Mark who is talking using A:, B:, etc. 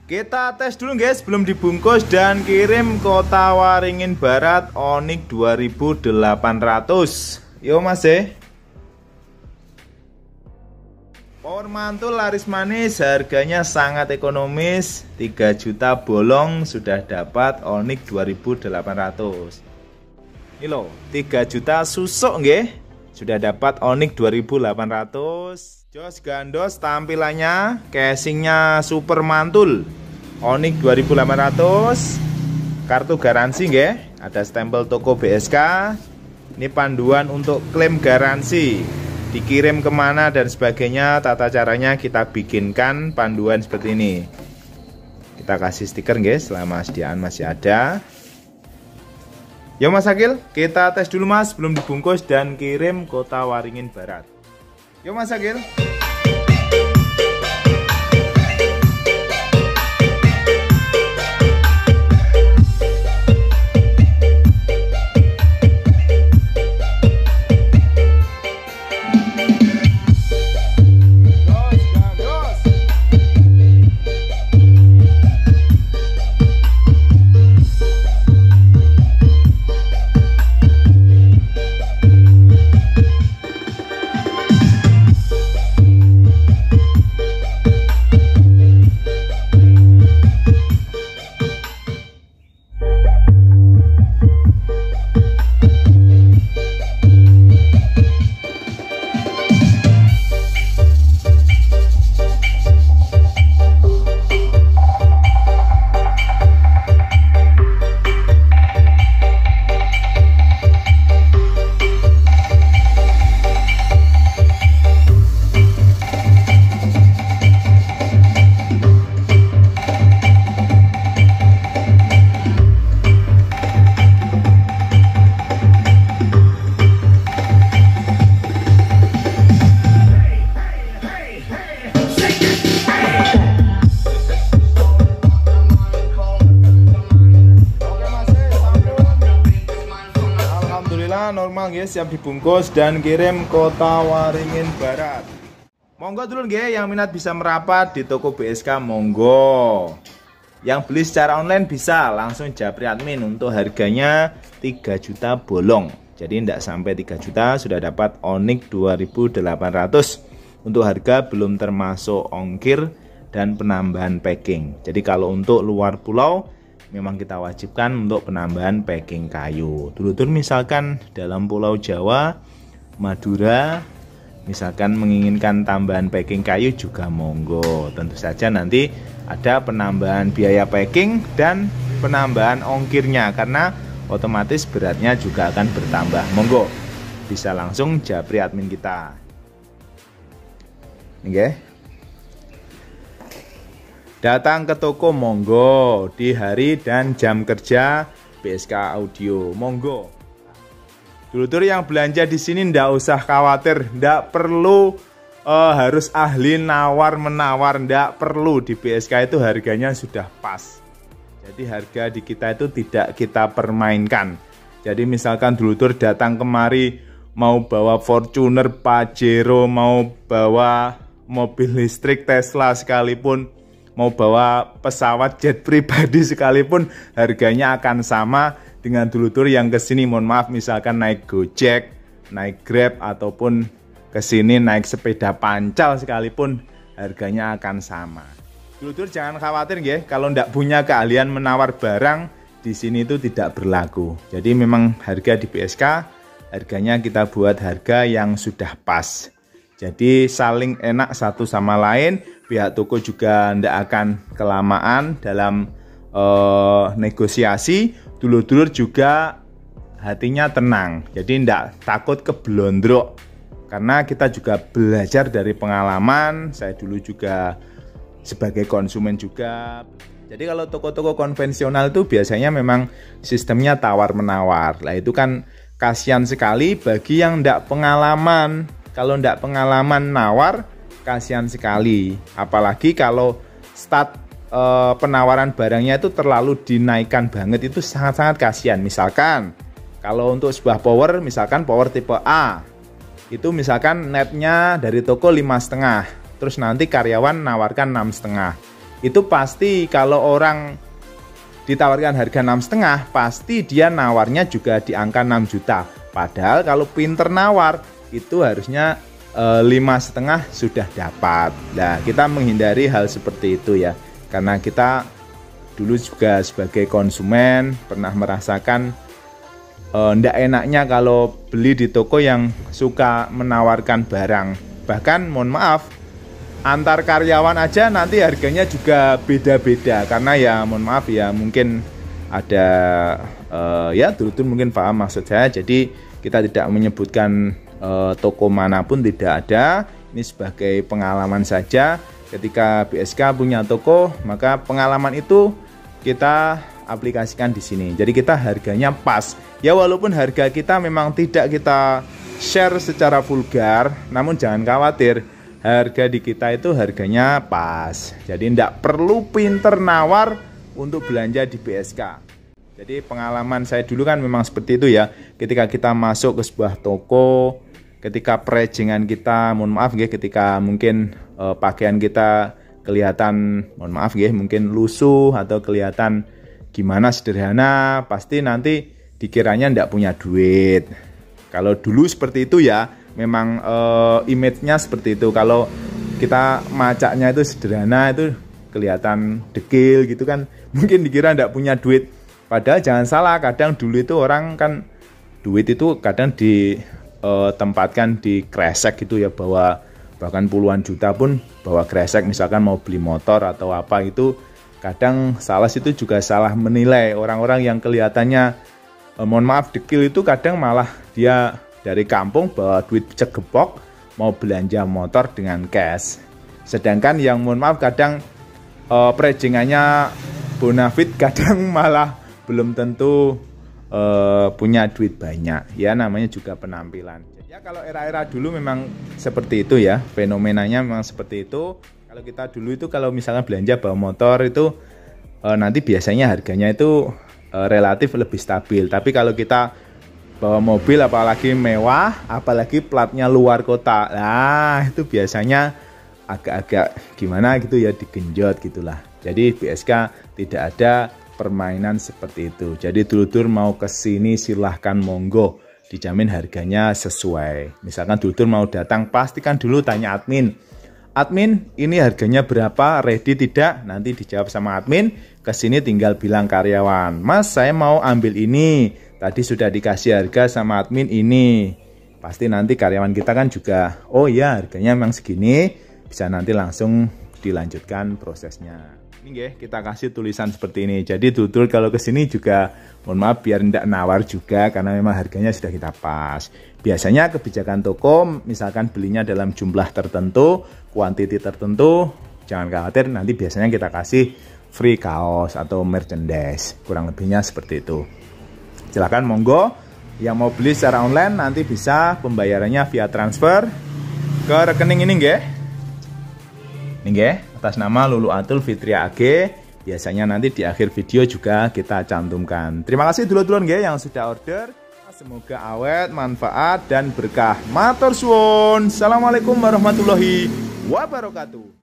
A: Kita tes dulu guys, belum dibungkus dan kirim Kota Waringin Barat Onyx 2800. Yo mas Power mantul laris manis, harganya sangat ekonomis, 3 juta bolong sudah dapat Onyx 2800. Ini loh, 3 juta susuk nggih, sudah dapat Onyx 2800. Jos gandos tampilannya, casingnya super mantul, Onyx 2800. Kartu garansi nggih, ada stempel toko BSK. Ini panduan untuk klaim garansi, dikirim kemana dan sebagainya, tata caranya kita bikinkan panduan seperti ini. Kita kasih stiker nggih, selama sediaan masih ada. Yo Mas Akil, kita tes dulu Mas, belum dibungkus dan kirim Kota Waringin Barat. Yo Mas Akil. Normal guys, siap dibungkus dan kirim Kota Waringin Barat. Monggo dulu nggih, yang minat bisa merapat di toko BSK monggo. Yang beli secara online bisa langsung japri admin, untuk harganya 3 juta bolong. Jadi tidak sampai 3 juta sudah dapat Onyx 2800. Untuk harga belum termasuk ongkir dan penambahan packing. Jadi kalau untuk luar pulau memang kita wajibkan untuk penambahan packing kayu. Dulur-dulur misalkan dalam Pulau Jawa, Madura, misalkan menginginkan tambahan packing kayu juga monggo. Tentu saja nanti ada penambahan biaya packing dan penambahan ongkirnya, karena otomatis beratnya juga akan bertambah. Monggo, bisa langsung japri admin kita. Oke. Datang ke toko monggo di hari dan jam kerja BSK Audio monggo. Dulur-dulur yang belanja di sini ndak usah khawatir, ndak perlu harus ahli nawar menawar, ndak perlu. Di BSK itu harganya sudah pas. Jadi harga di kita itu tidak kita permainkan. Jadi misalkan dulur-dulur datang kemari mau bawa Fortuner, Pajero, mau bawa mobil listrik Tesla sekalipun, mau bawa pesawat jet pribadi sekalipun, harganya akan sama dengan dulur-dulur yang kesini. Mohon maaf, misalkan naik Gojek, naik Grab, ataupun kesini naik sepeda pancal sekalipun, harganya akan sama. Dulur-dulur jangan khawatir ya, kalau tidak punya keahlian menawar barang, di sini itu tidak berlaku. Jadi memang harga di BSK, harganya kita buat harga yang sudah pas. Jadi saling enak satu sama lain, pihak toko juga tidak akan kelamaan dalam negosiasi, dulur-dulur juga hatinya tenang, jadi tidak takut keblondrok, karena kita juga belajar dari pengalaman. Saya dulu juga sebagai konsumen juga. Jadi kalau toko-toko konvensional itu biasanya memang sistemnya tawar-menawar. Lah itu kan kasihan sekali bagi yang tidak pengalaman. Kalau tidak pengalaman nawar, kasihan sekali. Apalagi kalau start penawaran barangnya itu terlalu dinaikkan banget, itu sangat-sangat kasihan. Misalkan kalau untuk sebuah power, misalkan power tipe A, itu misalkan netnya dari toko 5,5, terus nanti karyawan nawarkan 6,5. itu pasti kalau orang ditawarkan harga 6,5, pasti dia nawarnya juga di angka 6 juta. Padahal kalau pinter nawar itu harusnya 5,5 sudah dapat. Nah, kita menghindari hal seperti itu ya. Karena kita dulu juga sebagai konsumen pernah merasakan ndak enaknya kalau beli di toko yang suka menawarkan barang. Bahkan mohon maaf, antar karyawan aja nanti harganya juga beda-beda. Karena ya mohon maaf ya, mungkin ada ya dulu mungkin paham maksud saya. Jadi kita tidak menyebutkan toko manapun, tidak ada. Ini sebagai pengalaman saja. Ketika BSK punya toko, maka pengalaman itu kita aplikasikan di sini. Jadi kita harganya pas. Ya walaupun harga kita memang tidak kita share secara vulgar, namun jangan khawatir, harga di kita itu harganya pas. Jadi tidak perlu pinter nawar untuk belanja di BSK. Jadi pengalaman saya dulu kan memang seperti itu ya. Ketika kita masuk ke sebuah toko, ketika perejengan kita, mohon maaf ya, ketika mungkin pakaian kita kelihatan, mohon maaf ya, mungkin lusuh atau kelihatan gimana sederhana, pasti nanti dikiranya tidak punya duit. Kalau dulu seperti itu ya, memang image-nya seperti itu. Kalau kita macaknya itu sederhana, itu kelihatan dekil gitu kan, mungkin dikira tidak punya duit. Padahal jangan salah, kadang dulu itu orang kan duit itu kadang ditempatkan di kresek gitu ya, bawa bahkan puluhan juta pun bawa kresek, misalkan mau beli motor atau apa itu. Kadang sales itu juga salah menilai orang-orang yang kelihatannya mohon maaf dekil itu, kadang malah dia dari kampung bawa duit cegepok mau belanja motor dengan cash. Sedangkan yang mohon maaf kadang perejengannya bonafit, kadang malah belum tentu punya duit banyak. Ya namanya juga penampilan. Ya kalau era-era dulu memang seperti itu ya, fenomenanya memang seperti itu. Kalau kita dulu itu kalau misalnya belanja bawa motor itu nanti biasanya harganya itu relatif lebih stabil. Tapi kalau kita bawa mobil apalagi mewah, apalagi platnya luar kota, nah itu biasanya agak-agak gimana gitu ya, digenjot gitulah. Jadi BSK tidak ada permainan seperti itu. Jadi dulur mau kesini silahkan monggo, dijamin harganya sesuai. Misalkan dulur mau datang, pastikan dulu tanya admin, admin ini harganya berapa, ready tidak, nanti dijawab sama admin. Kesini tinggal bilang karyawan, mas saya mau ambil ini, tadi sudah dikasih harga sama admin ini. Pasti nanti karyawan kita kan juga, oh ya harganya memang segini, bisa nanti langsung dilanjutkan prosesnya. Ini kita kasih tulisan seperti ini. Jadi dulur kalau kesini juga mohon maaf biar tidak nawar juga, karena memang harganya sudah kita pas. Biasanya kebijakan toko misalkan belinya dalam jumlah tertentu, kuantiti tertentu, jangan khawatir, nanti biasanya kita kasih free kaos atau merchandise, kurang lebihnya seperti itu. Silahkan monggo, yang mau beli secara online nanti bisa pembayarannya via transfer ke rekening ini nggih. Ini nggih, atas nama Lulu Atul Fitria AG. Biasanya nanti di akhir video juga kita cantumkan. Terima kasih dulur-dulur nggih yang sudah order. Semoga awet, manfaat dan berkah. Matur suwun. Assalamualaikum warahmatullahi wabarakatuh.